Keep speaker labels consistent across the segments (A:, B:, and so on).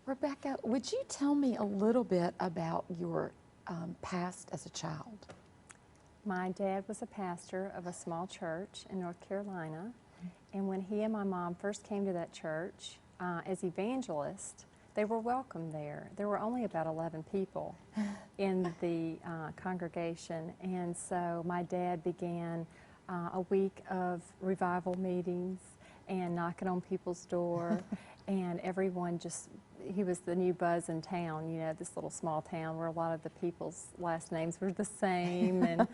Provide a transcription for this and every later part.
A: Rebecca, would you tell me a little bit about your past as a child?
B: My dad was a pastor of a small church in North Carolina, and when he and my mom first came to that church as evangelists, they were welcome there. There were only about 11 people in the congregation, and so my dad began a week of revival meetings and knocking on people's door, and everyone just, he was the new buzz in town, you know, this little small town where a lot of the people's last names were the same,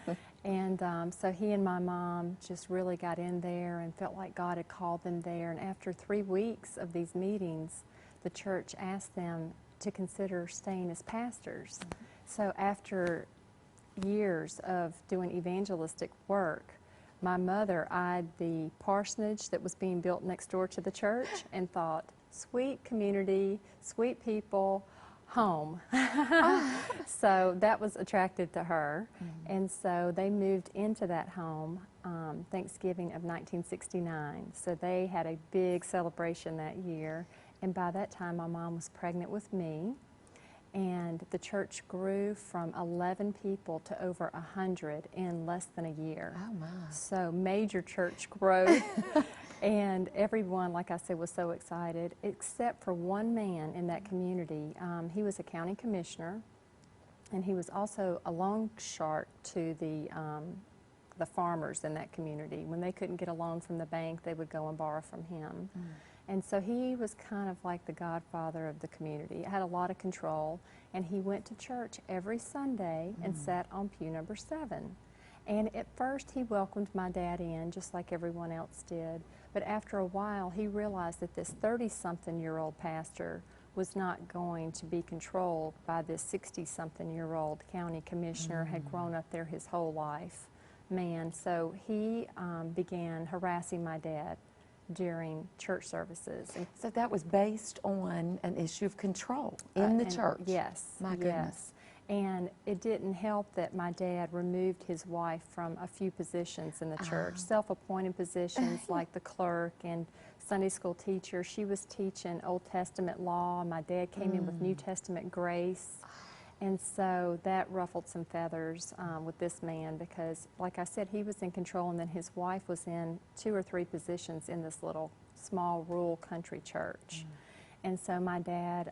B: and so he and my mom just really got in there and felt like God had called them there, and after 3 weeks of these meetings, the church asked them to consider staying as pastors. So after years of doing evangelistic work, my mother eyed the parsonage that was being built next door to the church and thought, sweet community, sweet people, home. So that was attractive to her. And so they moved into that home Thanksgiving of 1969. So they had a big celebration that year. And by that time, my mom was pregnant with me. And the church grew from 11 people to over 100 in less than a year.
A: Oh, my.
B: So major church growth. And everyone, like I said, was so excited, except for one man in that community. He was a county commissioner, and he was also a loan shark to the farmers in that community. When they couldn't get a loan from the bank, they would go and borrow from him. And so he was kind of like the godfather of the community. He had a lot of control, and he went to church every Sunday and sat on pew number 7. And at first he welcomed my dad in just like everyone else did, but after a while he realized that this 30-something-year-old pastor was not going to be controlled by this 60-something-year-old county commissioner, had grown up there his whole life, man. So he began harassing my dad during church services. And
A: So that was based on an issue of control in the church?
B: Yes.
A: My goodness.
B: And it didn't help that my dad removed his wife from a few positions in the church, self-appointed positions like the clerk and Sunday school teacher. She was teaching Old Testament law. My dad came in with New Testament grace. And so that ruffled some feathers with this man because, like I said, he was in control, and then his wife was in 2 or 3 positions in this little small rural country church. And so my dad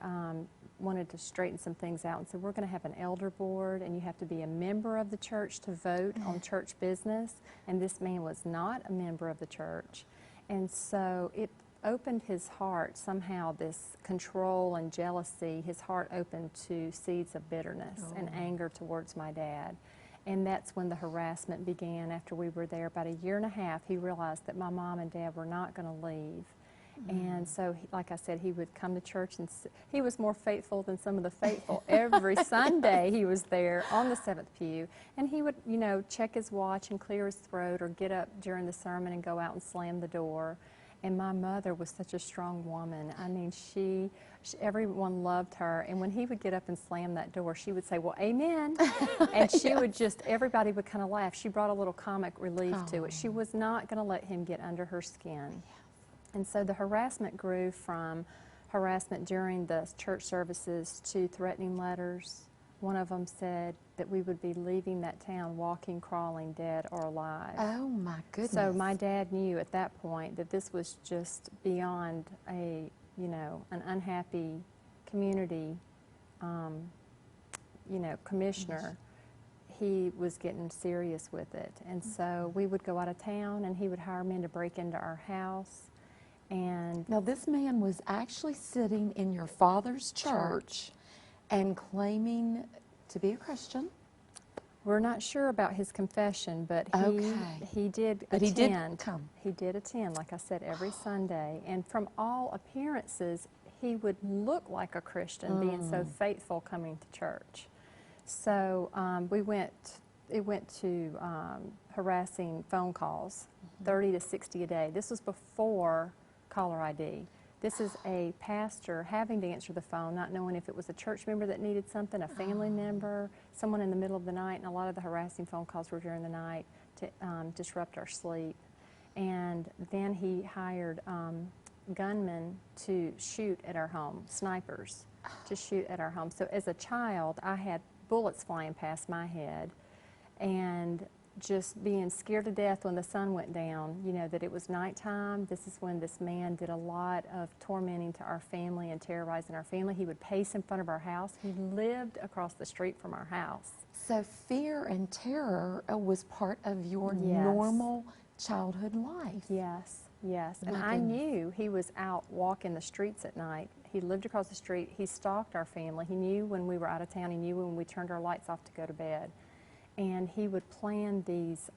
B: wanted to straighten some things out and said, we're going to have an elder board, and you have to be a member of the church to vote on church business. And this man was not a member of the church. And so it opened his heart, somehow this control and jealousy, his heart opened to seeds of bitterness and anger towards my dad. And that's when the harassment began. After we were there about 1.5 years, he realized that my mom and dad were not going to leave. And so, like I said, he would come to church, and he was more faithful than some of the faithful. Every Sunday he was there on the 7th pew, and he would, you know, check his watch and clear his throat or get up during the sermon and go out and slam the door. And my mother was such a strong woman. I mean, everyone loved her. And when he would get up and slam that door, she would say, well, amen. And she would just, everybody would kind of laugh. She brought a little comic relief to it. She was not going to let him get under her skin. And so the harassment grew from harassment during the church services to threatening letters. One of them said that we would be leaving that town walking, crawling, dead or alive.
A: Oh, my goodness.
B: So my dad knew at that point that this was just beyond a, you know, an unhappy community, you know, commissioner. He was getting serious with it. And so we would go out of town, and he would hire men to break into our house. And
A: now this man was actually sitting in your father's church and claiming to be a Christian.
B: we're not sure about his confession, but he did
A: But
B: attend.
A: he did come.
B: He did attend, like I said, every Sunday. And from all appearances, he would look like a Christian, being so faithful coming to church. So it went to harassing phone calls, 30 to 60 a day. This was before caller ID. This is a pastor having to answer the phone, not knowing if it was a church member that needed something, a family member, someone in the middle of the night, and a lot of the harassing phone calls were during the night to disrupt our sleep. And then he hired gunmen to shoot at our home, snipers. to shoot at our home. So as a child, I had bullets flying past my head, and just being scared to death when the sun went down, you know, that it was nighttime. This is when this man did a lot of tormenting to our family and terrorizing our family. He would pace in front of our house. He lived across the street from our house.
A: So fear and terror was part of your
B: Yes.
A: normal childhood life.
B: Yes, yes. And
A: My
B: I
A: goodness.
B: knew he was out walking the streets at night. He lived across the street. He stalked our family. He knew when we were out of town. He knew when we turned our lights off to go to bed. And he would plan these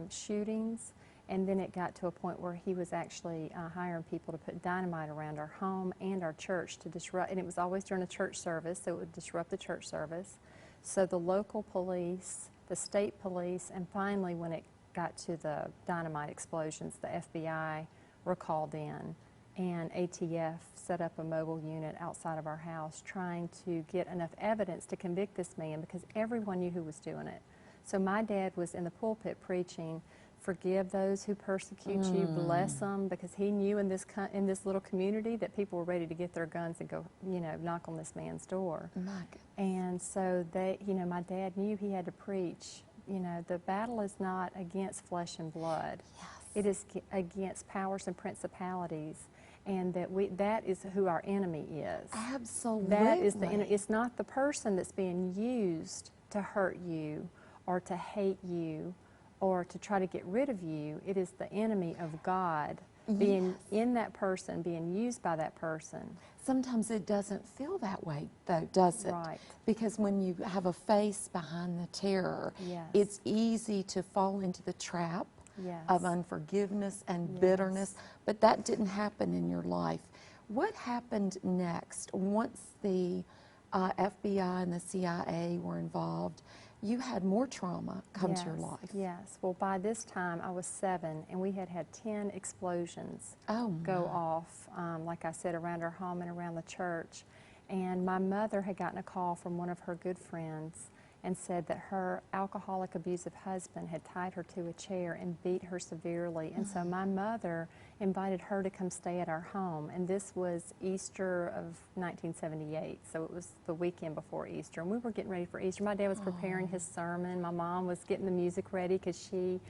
B: shootings, and then it got to a point where he was actually hiring people to put dynamite around our home and our church to disrupt, and it was always during a church service, so it would disrupt the church service. So the local police, the state police, and finally when it got to the dynamite explosions, the FBI were called in, and ATF set up a mobile unit outside of our house trying to get enough evidence to convict this man, because everyone knew who was doing it. So my dad was in the pulpit preaching, "Forgive those who persecute you, bless them," because he knew in this little community that people were ready to get their guns and go, you know, knock on this man's door.
A: My goodness.
B: And so they, you know, my dad knew he had to preach. You know, the battle is not against flesh and blood.
A: Yes.
B: It is against powers and principalities, and that is who our enemy is.
A: Absolutely.
B: That is the enemy. It's not the person that's being used to hurt you or to hate you or to try to get rid of you. It is the enemy of God being in that person, being used by that person.
A: Sometimes it doesn't feel that way, though, does it?
B: Right.
A: Because when you have a face behind the terror,
B: Yes.
A: it's easy to fall into the trap
B: Yes.
A: of unforgiveness and
B: Yes.
A: bitterness, but that didn't happen in your life. What happened next once the FBI and the CIA were involved? You had more trauma come to your
B: Yes,
A: life.
B: Yes. Well, by this time I was 7, and we had had 10 explosions
A: Oh,
B: go
A: my.
B: off, like I said, around our home and around the church. And my mother had gotten a call from one of her good friends and said that her alcoholic, abusive husband had tied her to a chair and beat her severely. And so my mother invited her to come stay at our home. And this was Easter of 1978, so it was the weekend before Easter. And we were getting ready for Easter. My dad was preparing his sermon. My mom was getting the music ready because she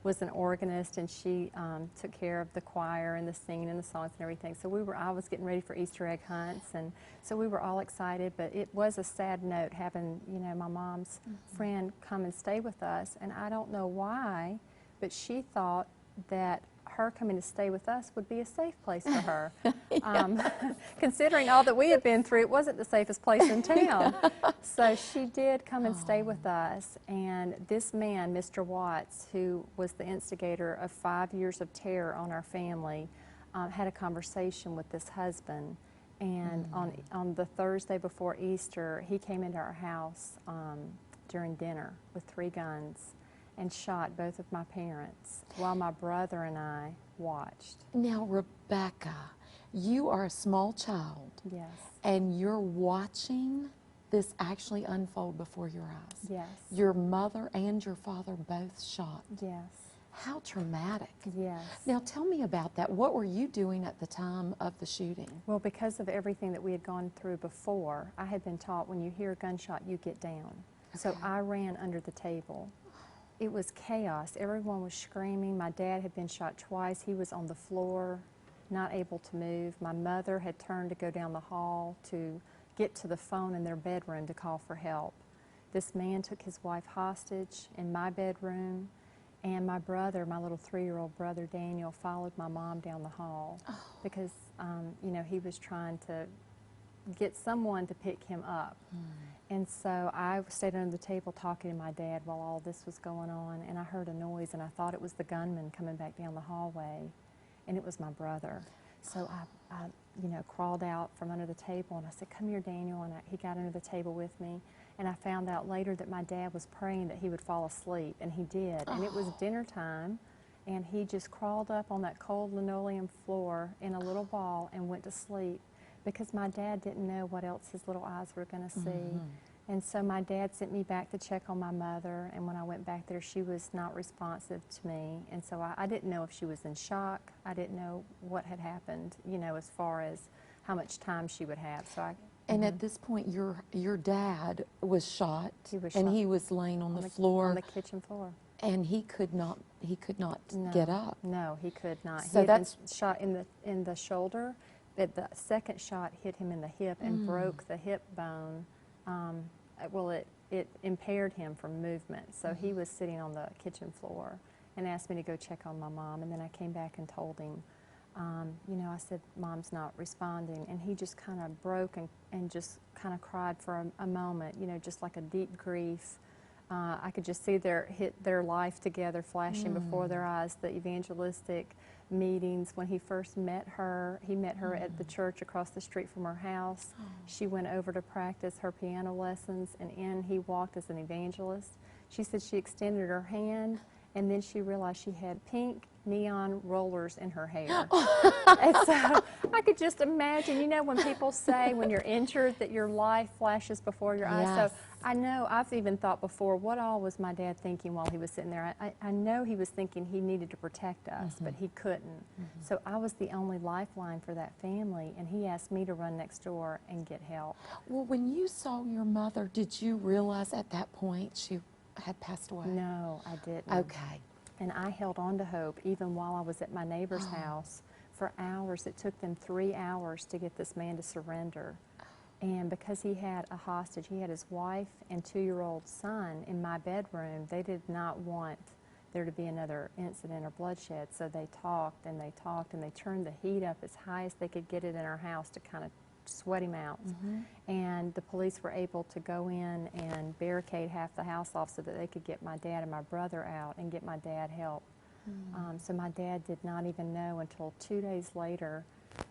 B: was an organist, and she took care of the choir and the singing and the songs and everything. So I was getting ready for Easter egg hunts, and so we were all excited. But it was a sad note having, you know, my mom's friend come and stay with us, and I don't know why, but she thought that her coming to stay with us would be a safe place for her. Considering all that we had been through, it wasn't the safest place in town. So she did come and stay with us, and this man, Mr. Watts, who was the instigator of 5 years of terror on our family, had a conversation with this husband. And on the Thursday before Easter, he came into our house during dinner with 3 guns and shot both of my parents while my brother and I watched.
A: Now, Rebecca, you are a small child,
B: Yes,
A: and you're watching this actually unfold before your eyes.
B: yes,
A: Your mother and your father both shot.
B: yes,
A: How traumatic.
B: yes.
A: Now, tell me about that. What were you doing at the time of the shooting?
B: Well, because of everything that we had gone through before, I had been taught when you hear a gunshot, you get down. So
A: Okay.
B: I ran under the table. It was chaos. Everyone was screaming. My dad had been shot twice. He was on the floor, not able to move. My mother had turned to go down the hall to get to the phone in their bedroom to call for help. This man took his wife hostage in my bedroom, and my brother, my little 3-year-old brother Daniel, followed my mom down the hall because, you know, he was trying to get someone to pick him up. And so I stayed under the table talking to my dad while all this was going on, and I heard a noise, and I thought it was the gunman coming back down the hallway, and it was my brother. So I you know, crawled out from under the table, and I said, "Come here, Daniel," and he got under the table with me. And I found out later that my dad was praying that he would fall asleep, and he did. And it was dinner time, and he just crawled up on that cold linoleum floor in a little ball and went to sleep, because my dad didn't know what else his little eyes were going to see. And so my dad sent me back to check on my mother, and when I went back there, she was not responsive to me. And so I didn't know if she was in shock. I didn't know what had happened, you know, as far as how much time she would have. So I,
A: And at this point, your dad was shot,
B: He was
A: and
B: shot
A: he was laying on the floor,
B: on the kitchen floor.
A: and he could not
B: No,
A: get up.
B: No, he could not.
A: So
B: He had
A: that's-
B: been shot in the shoulder, but the second shot hit him in the hip and broke the hip bone. Well, it impaired him from movement. So he was sitting on the kitchen floor and asked me to go check on my mom. And then I came back and told him, you know, I said, Mom's not responding. And he just kind of broke and just kind of cried for a moment, you know, just like a deep grief. I could just see their life together flashing before their eyes, the evangelistic meetings. When he first met her, he met her at the church across the street from her house. She went over to practice her piano lessons, and in he walked as an evangelist. She said she extended her hand, and then she realized she had pink neon rollers in her hair. And so I could just imagine, you know, when people say when you're injured that your life flashes before your eyes.
A: Yes.
B: So I know I've even thought before, what all was my dad thinking while he was sitting there? I know he was thinking he needed to protect us, but he couldn't. So I was the only lifeline for that family, and he asked me to run next door and get help.
A: Well, when you saw your mother, did you realize at that point she had passed away?
B: No, I didn't.
A: Okay.
B: And I held on to hope even while I was at my neighbor's house for hours. It took them 3 hours to get this man to surrender. And because he had a hostage, he had his wife and 2-year-old son in my bedroom, they did not want there to be another incident or bloodshed. So they talked and they talked and they turned the heat up as high as they could get it in our house to kind of sweat him out. And the police were able to go in and barricade half the house off so that they could get my dad and my brother out and get my dad help. So my dad did not even know until 2 days later.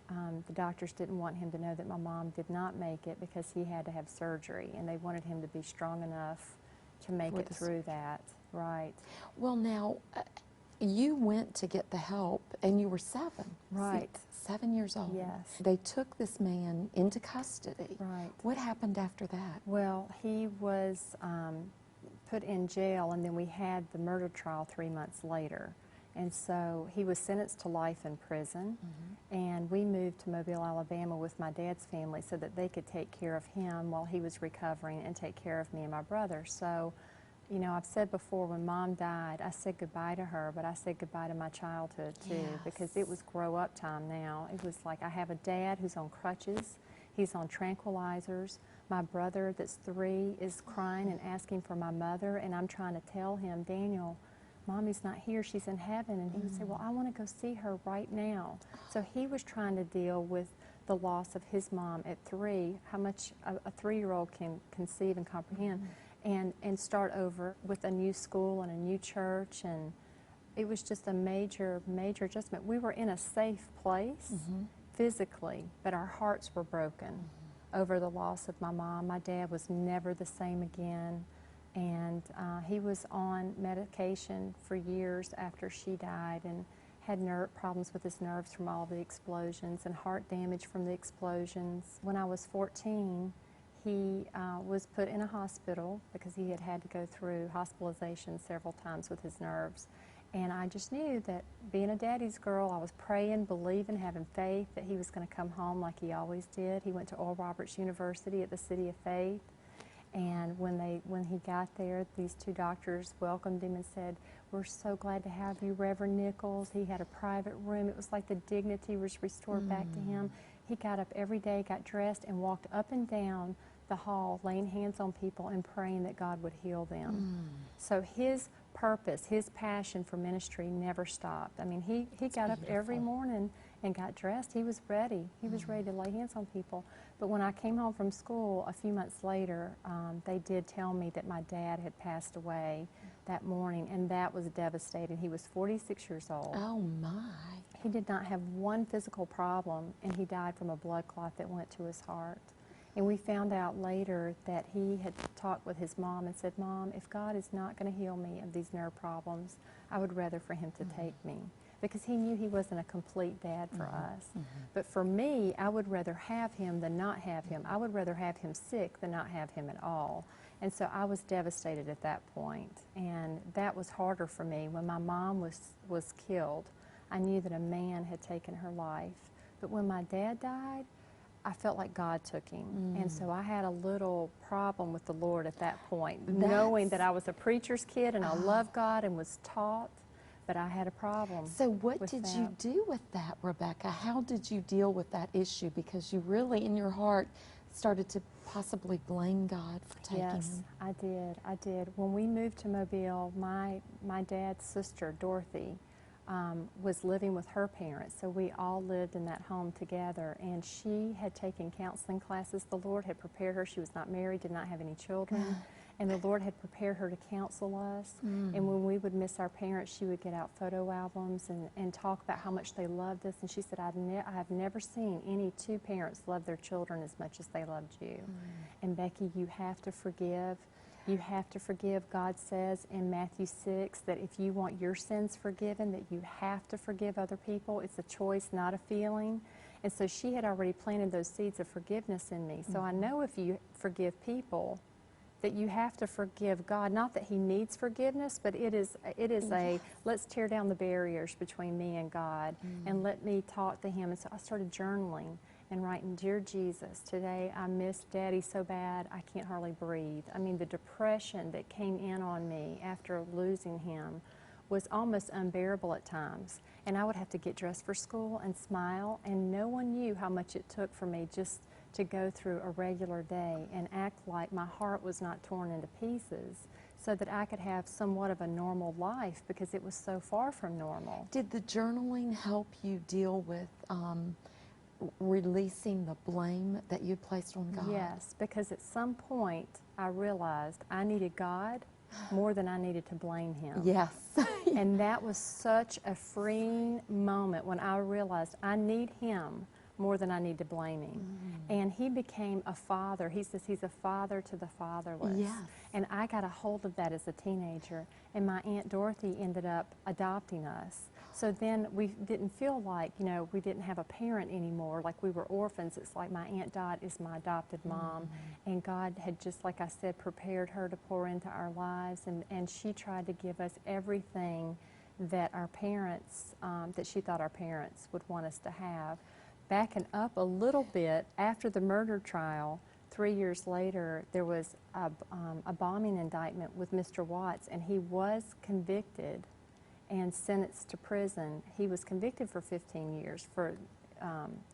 B: The doctors didn't want him to know that my mom did not make it because he had to have surgery, and they wanted him to be strong enough to make
A: For
B: it
A: the
B: through that. Right.
A: Well, now, you went to get the help, and you were 7.
B: Right.
A: 7 years old.
B: Yes.
A: They took this man into custody.
B: Right.
A: What happened after that?
B: Well, he was put in jail, and then we had the murder trial 3 months later. And so he was sentenced to life in prison, and we moved to Mobile, Alabama with my dad's family so that they could take care of him while he was recovering and take care of me and my brother. So, you know, I've said before, when Mom died, I said goodbye to her, but I said goodbye to my childhood too, because it was grow-up time now. It was like I have a dad who's on crutches, he's on tranquilizers. My brother that's 3 is crying and asking for my mother, and I'm trying to tell him, Daniel, Mommy's not here, she's in heaven. And he would say, well, I want to go see her right now. So he was trying to deal with the loss of his mom at 3, how much a 3-year-old can conceive and comprehend, and start over with a new school and a new church. And it was just a major, major adjustment. We were in a safe place physically, but our hearts were broken over the loss of my mom. My dad was never the same again. And he was on medication for years after she died, and had problems with his nerves from all the explosions and heart damage from the explosions. When I was 14, he was put in a hospital because he had to go through hospitalization several times with his nerves. And I just knew that being a daddy's girl, I was praying, believing, having faith that he was going to come home like he always did. He went to Oral Roberts University at the City of Faith. And when he got there, these 2 doctors welcomed him and said, we're so glad to have you, Reverend Nichols. He had a private room. It was like the dignity was restored back to him. He got up every day, got dressed, and walked up and down the hall, laying hands on people and praying that God would heal them. So his purpose, his passion for ministry never stopped. I mean, he got up every morning and got dressed. He was ready. He was ready to lay hands on people. But when I came home from school a few months later, they did tell me that my dad had passed away that morning, and that was devastating. He was 46 years old.
A: Oh, my.
B: He did not have one physical problem, and he died from a blood clot that went to his heart. And we found out later that he had talked with his mom and said, Mom, if God is not going to heal me of these nerve problems, I would rather for him to take me. Because he knew he wasn't a complete dad for us. But for me, I would rather have him than not have him. I would rather have him sick than not have him at all. And so I was devastated at that point. And that was harder for me. When my mom was killed, I knew that a man had taken her life. But when my dad died, I felt like God took him. And so I had a little problem with the Lord at that point,
A: That's-
B: knowing that I was a preacher's kid and I loved God and was taught, but I had a problem.
A: So what
B: with
A: did
B: that.
A: you do with that, Rebecca? How did you deal with that issue? Because you really, in your heart, started to possibly blame God for taking
B: Yes,
A: him.
B: I did. I did. When we moved to Mobile, my dad's sister, Dorothy, was living with her parents. So we all lived in that home together. And she had taken counseling classes. The Lord had prepared her. She was not married, did not have any children. And the Lord had prepared her to counsel us. And when we would miss our parents, she would get out photo albums and talk about how much they loved us. And she said, I have never seen any two parents love their children as much as they loved you. And Becky, you have to forgive. You have to forgive. God says in Matthew 6 that if you want your sins forgiven, that you have to forgive other people. It's a choice, not a feeling. And so she had already planted those seeds of forgiveness in me. So I know if you forgive people, that you have to forgive God. Not that he needs forgiveness, but it is a, let's tear down the barriers between me and God and let me talk to him. And so I started journaling and writing, Dear Jesus, today I miss Daddy so bad I can't hardly breathe. I mean, the depression that came in on me after losing him was almost unbearable at times. And I would have to get dressed for school and smile, and no one knew how much it took for me just to go through a regular day and act like my heart was not torn into pieces so that I could have somewhat of a normal life, because it was so far from normal.
A: Did the journaling help you deal with releasing the blame that you placed on God?
B: Yes, because at some point I realized I needed God more than I needed to blame him.
A: Yes.
B: And that was such a freeing moment when I realized I need him more than I need to blame him. And he became a father. He says he's a father to the fatherless.
A: Yes.
B: And I got a hold of that as a teenager. And my Aunt Dorothy ended up adopting us. So then we didn't feel like, you know, we didn't have a parent anymore, like we were orphans. It's like my Aunt Dot is my adopted mom. And God had, just like I said, prepared her to pour into our lives. And she tried to give us everything that our parents, that she thought our parents would want us to have. Backing up a little bit, after the murder trial, 3 years later, there was a bombing indictment with Mr. Watts, and he was convicted and sentenced to prison. He was convicted for 15 years for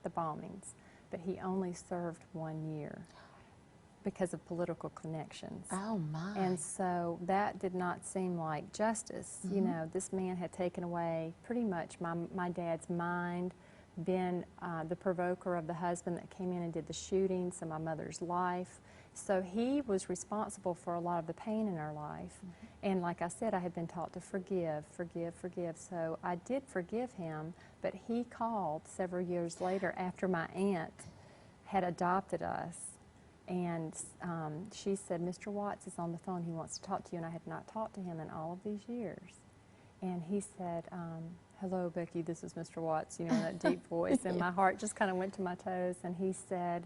B: the bombings, but he only served 1 year because of political connections.
A: Oh, my.
B: And so that did not seem like justice. You know, this man had taken away pretty much my dad's mind, been the provoker of the husband that came in and did the shootings of my mother's life. So he was responsible for a lot of the pain in our life. And like I said, I had been taught to forgive, forgive, forgive. So I did forgive him, but he called several years later after my aunt had adopted us. And she said, Mr. Watts is on the phone. He wants to talk to you. And I had not talked to him in all of these years. And he said, hello, Becky, this is Mr. Watts, you know, that deep voice. And my heart just kind of went to my toes. And he said,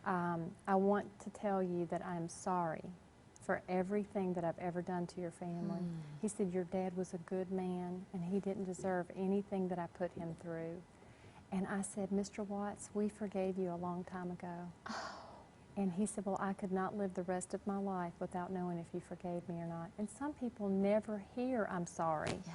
B: I want to tell you that I'm sorry for everything that I've ever done to your family. He said, your dad was a good man, and he didn't deserve anything that I put him through. And I said, Mr. Watts, we forgave you a long time ago. And he said, well, I could not live the rest of my life without knowing if you forgave me or not. And some people never hear, I'm sorry.
A: Yes.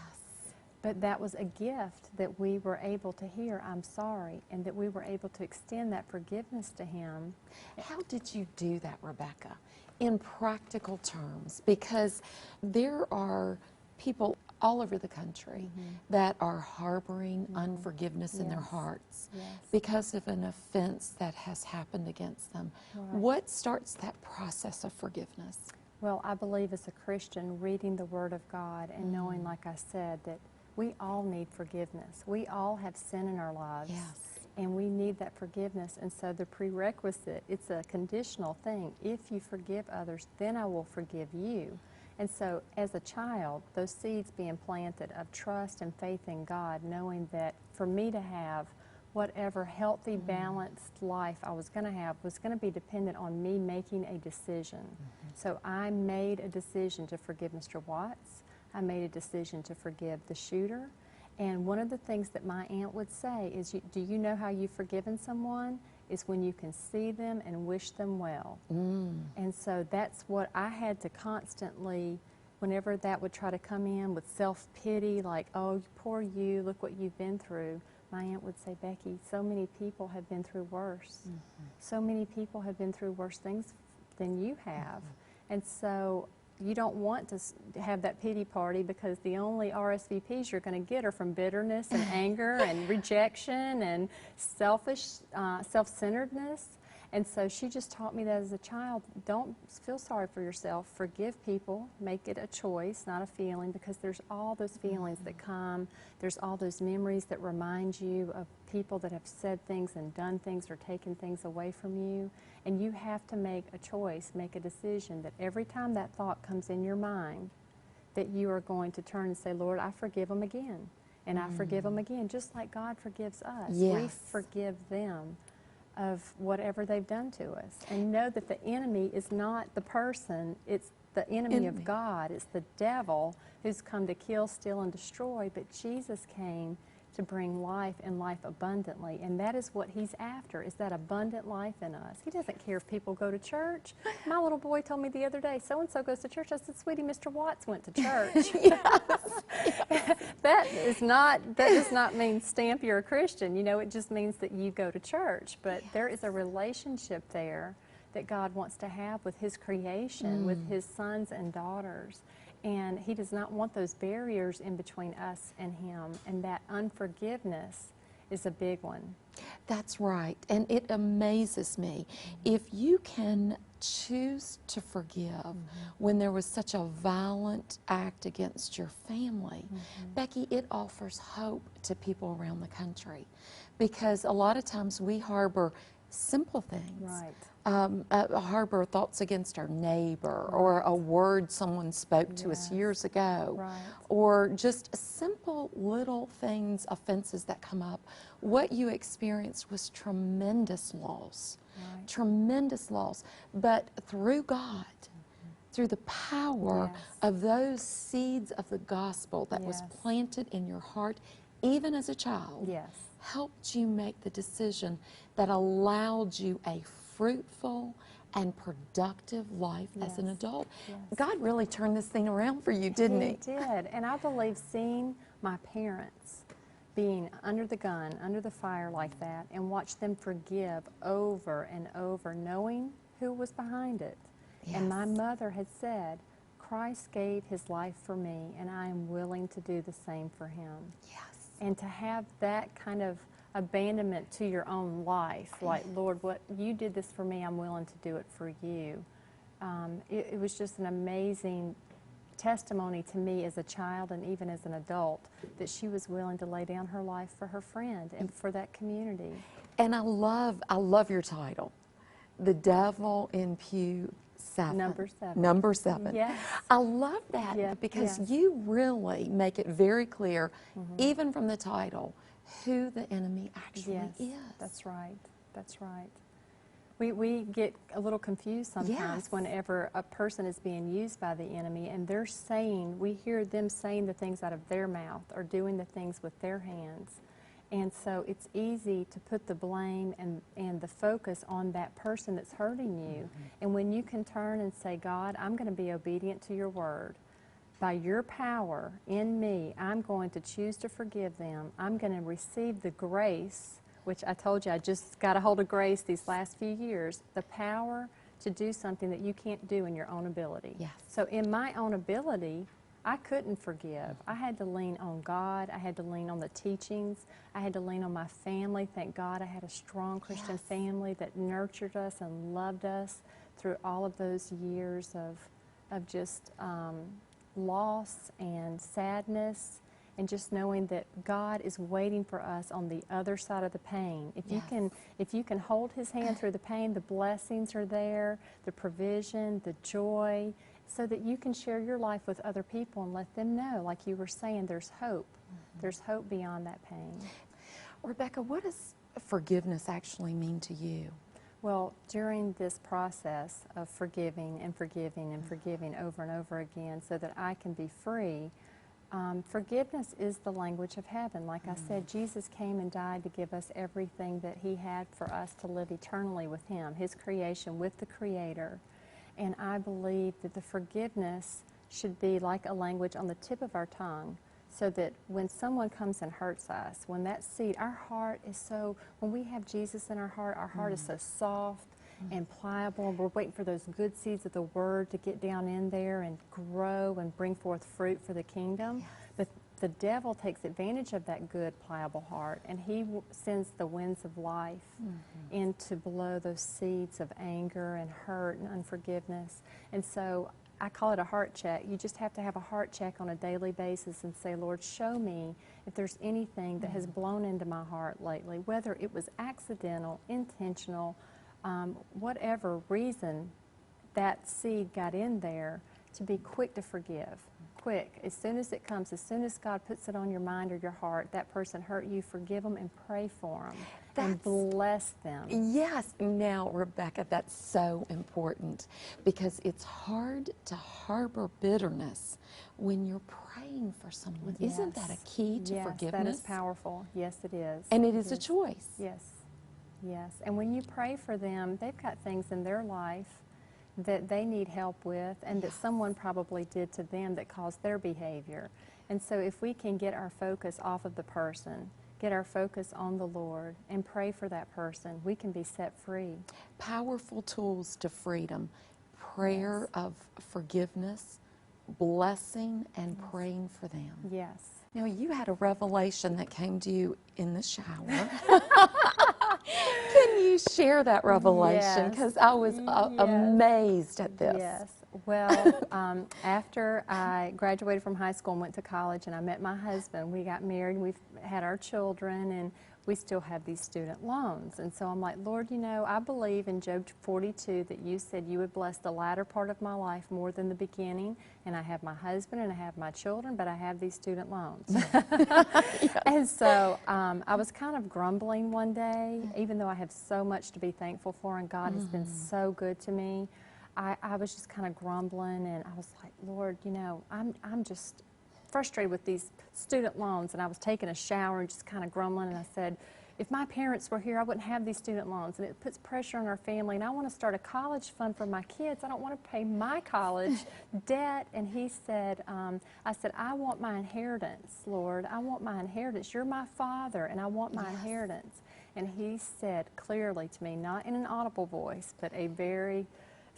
B: But that was a gift that we were able to hear, I'm sorry, and that we were able to extend that forgiveness to him.
A: How did you do that, Rebecca, in practical terms? Because there are people all over the country that are harboring unforgiveness in their
B: Yes.
A: hearts
B: Yes.
A: because of an offense that has happened against them.
B: Right.
A: What starts that process of forgiveness?
B: Well, I believe as a Christian, reading the Word of God and knowing, like I said, that we all need forgiveness. We all have sin in our lives.
A: Yes.
B: And we need that forgiveness. And so the prerequisite, it's a conditional thing. If you forgive others, then I will forgive you. And so as a child, those seeds being planted of trust and faith in God, knowing that for me to have whatever healthy, balanced life I was going to have was going to be dependent on me making a decision. So I made a decision to forgive Mr. Watts. I made a decision to forgive the shooter. And one of the things that my aunt would say is, do you know how you've forgiven someone? is when you can see them and wish them well.
A: Mm.
B: And so that's what I had to constantly, whenever that would try to come in with self-pity, like, oh, poor you, look what you've been through. My aunt would say, Becky, so many people have been through worse. So many people have been through worse things than you have. And so you don't want to have that pity party, because the only RSVPs you're going to get are from bitterness and anger and rejection and self-centeredness. And so she just taught me that as a child. Don't feel sorry for yourself. Forgive people. Make it a choice, not a feeling, because there's all those feelings that come. There's all those memories that remind you of people that have said things and done things or taken things away from you. And you have to make a choice, make a decision that every time that thought comes in your mind, that you are going to turn and say, Lord, I forgive them again. And I forgive them again, just like God forgives us. We
A: Yes.
B: forgive them of whatever they've done to us. And know that the enemy is not the person, it's the enemy of God. It's the devil who's come to kill, steal, and destroy. But Jesus came to bring life and life abundantly. And that is what he's after, is that abundant life in us. He doesn't care if people go to church. My little boy told me the other day, so-and-so goes to church. I said, sweetie, Mr. Watts went to church. That does not mean stamp you're a Christian. You know, it just means that you go to church. But there is a relationship there that God wants to have with his creation, with his sons and daughters. And he does not want those barriers in between us and him. And that unforgiveness is a big one.
A: That's right. And it amazes me. If you can choose to forgive when there was such a violent act against your family, Becky, it offers hope to people around the country. Because a lot of times we harbor simple things.
B: Right.
A: Harbor thoughts against our neighbor, or a word someone spoke to us years ago, or just simple little things, offenses that come up. What you experienced was tremendous loss, tremendous loss. But through God, through the power of those seeds of the gospel that was planted in your heart, even as a child, helped you make the decision that allowed you a fruitful and productive life as an adult. God really turned this thing around for you, didn't he?
B: He did. And I believe seeing my parents being under the gun, under the fire like that, and watch them forgive over and over, knowing who was behind it. And my mother had said, Christ gave his life for me, and I am willing to do the same for him. And to have that kind of abandonment to your own life, like, Lord, what you did this for me, I'm willing to do it for you. It was just an amazing testimony to me as a child and even as an adult, that she was willing to lay down her life for her friend and for that community.
A: And I love your title, The Devil in Pew 7.
B: Number 7.
A: Number 7.
B: Yes.
A: I love that because you really make it very clear, even from the title, who the enemy actually is.
B: That's right. That's right. We get a little confused sometimes whenever a person is being used by the enemy, and they're saying, we hear them saying the things out of their mouth or doing the things with their hands. And so it's easy to put the blame and the focus on that person that's hurting you. And when you can turn and say, God, I'm going to be obedient to your word. By your power in me, I'm going to choose to forgive them. I'm going to receive the grace, which I told you I just got a hold of grace these last few years, the power to do something that you can't do in your own ability. So in my own ability, I couldn't forgive. I had to lean on God. I had to lean on the teachings. I had to lean on my family. Thank God I had a strong Christian family that nurtured us and loved us through all of those years of just loss and sadness, and just knowing that God is waiting for us on the other side of the pain. If you can hold his hand through the pain, the blessings are there, the provision, the joy, so that you can share your life with other people and let them know, like you were saying, there's hope. There's hope beyond that pain.
A: Rebecca, what does forgiveness actually mean to you?
B: Well, during this process of forgiving and forgiving and forgiving over and over again so that I can be free, Forgiveness is the language of heaven. Like I said, Jesus came and died to give us everything that He had for us to live eternally with Him, His creation with the Creator. And I believe that the forgiveness should be like a language on the tip of our tongue, so that when someone comes and hurts us, when that seed, our heart is so, when we have Jesus in our heart is so soft and pliable, and we're waiting for those good seeds of the Word to get down in there and grow and bring forth fruit for the kingdom.
A: Yes.
B: But the devil takes advantage of that good, pliable heart, and he sends the winds of life in to blow those seeds of anger and hurt and unforgiveness. And so I call it a heart check. You just have to have a heart check on a daily basis and say, Lord, show me if there's anything that has blown into my heart lately, whether it was accidental, intentional, whatever reason that seed got in there, to be quick to forgive. Quick. As soon as it comes, as soon as God puts it on your mind or your heart, that person hurt you, forgive them and pray for them and bless them.
A: Yes. Now, Rebecca, that's so important, because it's hard to harbor bitterness when you're praying for someone.
B: Yes.
A: Isn't that a key to forgiveness?
B: Yes, that is powerful. Yes, it is.
A: And it is a choice.
B: Yes. Yes. And when you pray for them, they've got things in their life that they need help with, and that someone probably did to them that caused their behavior. And so if we can get our focus off of the person, get our focus on the Lord, and pray for that person, we can be set free.
A: Powerful tools to freedom: prayer of forgiveness, blessing, and praying for them.
B: Yes.
A: Now, you had a revelation that came to you in the shower. Can you share that revelation? Because I was amazed at this.
B: Yes. Well, after I graduated from high school and went to college, and I met my husband, we got married, we've had our children, and we still have these student loans. And so I'm like, Lord, you know, I believe in Job 42 that you said you would bless the latter part of my life more than the beginning. And I have my husband and I have my children, but I have these student loans. And so I was kind of grumbling one day, even though I have so much to be thankful for, and God has been so good to me. I was just kind of grumbling, and I was like, Lord, you know, I'm just frustrated with these student loans. And I was taking a shower and just kind of grumbling, and I said, if my parents were here, I wouldn't have these student loans, and it puts pressure on our family, and I want to start a college fund for my kids. I don't want to pay my college debt. And he said, I said, I want my inheritance, Lord. I want my inheritance. You're my Father, and I want my inheritance. And he said clearly to me, not in an audible voice, but a very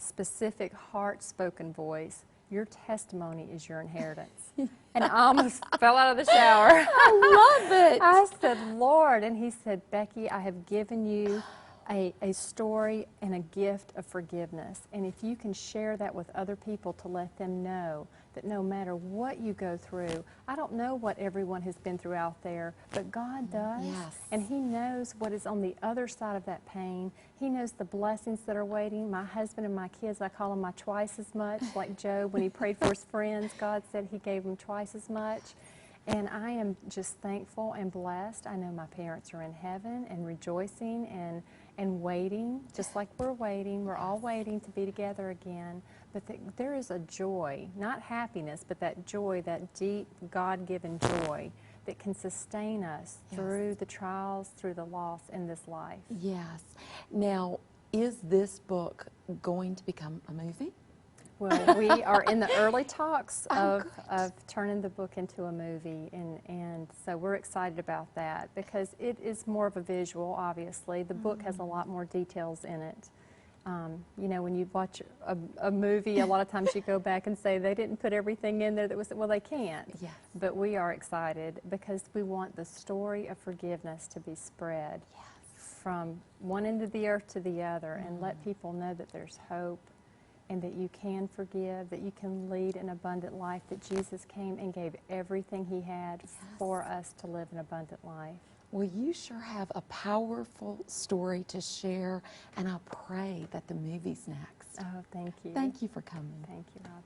B: specific heart-spoken voice, your testimony is your inheritance. And I almost fell out of the shower.
A: I love it.
B: I said, Lord. And he said, Becky, I have given you a story and a gift of forgiveness. And if you can share that with other people to let them know that no matter what you go through, I don't know what everyone has been through out there, but God does.
A: Yes.
B: And He knows what is on the other side of that pain. He knows the blessings that are waiting. My husband and my kids, I call them my twice as much. Like Job, when he prayed for his friends, God said He gave him twice as much. And I am just thankful and blessed. I know my parents are in heaven and rejoicing and waiting, just like we're waiting. We're all waiting to be together again. But there is a joy, not happiness, but that joy, that deep God-given joy that can sustain us through the trials, through the loss in this life.
A: Yes. Now, is this book going to become a movie?
B: Well, we are in the early talks of turning the book into a movie, and so we're excited about that because it is more of a visual, obviously. The book has a lot more details in it. You know, when you watch a movie, a lot of times you go back and say they didn't put everything in there that was, well, they can't.
A: Yes.
B: But we are excited because we want the story of forgiveness to be spread from one end of the earth to the other and let people know that there's hope, and that you can forgive, that you can lead an abundant life, that Jesus came and gave everything He had for us to live an abundant life.
A: Well, you sure have a powerful story to share, and I pray that the movie's next.
B: Oh, thank you.
A: Thank you for coming.
B: Thank you, Robin.